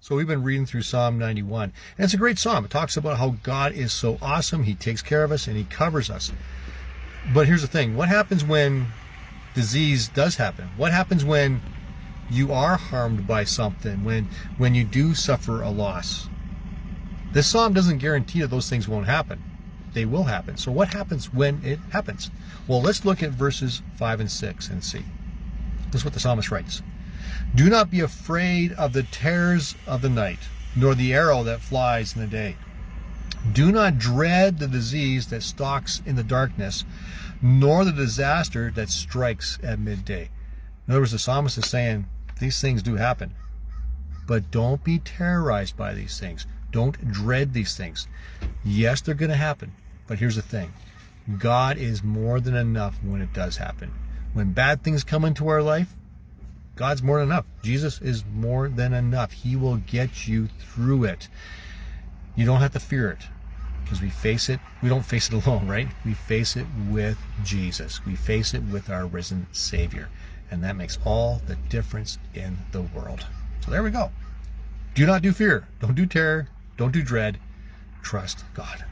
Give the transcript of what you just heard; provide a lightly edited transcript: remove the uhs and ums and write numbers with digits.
So we've been reading through Psalm 91. And it's a great psalm. It talks about how God is so awesome. He takes care of us and he covers us. But here's the thing. What happens when disease does happen? What happens when you are harmed by something, when you do suffer a loss? This psalm doesn't guarantee that those things won't happen. They will happen. So what happens when it happens? Well, let's look at verses 5 and 6 and see. This is what the psalmist writes. Do not be afraid of the terrors of the night, nor the arrow that flies in the day. Do not dread the disease that stalks in the darkness, nor the disaster that strikes at midday. In other words, the psalmist is saying these things do happen, but don't be terrorized by these things. Don't dread these things. Yes, they're going to happen, but here's the thing. God is more than enough when it does happen. When bad things come into our life, God's more than enough. Jesus is more than enough. He will get you through it. You don't have to fear it, because we face it. We don't face it alone, right? We face it with Jesus. We face it with our risen Savior. And that makes all the difference in the world. So there we go. Do not do fear. Don't do terror. Don't do dread. Trust God.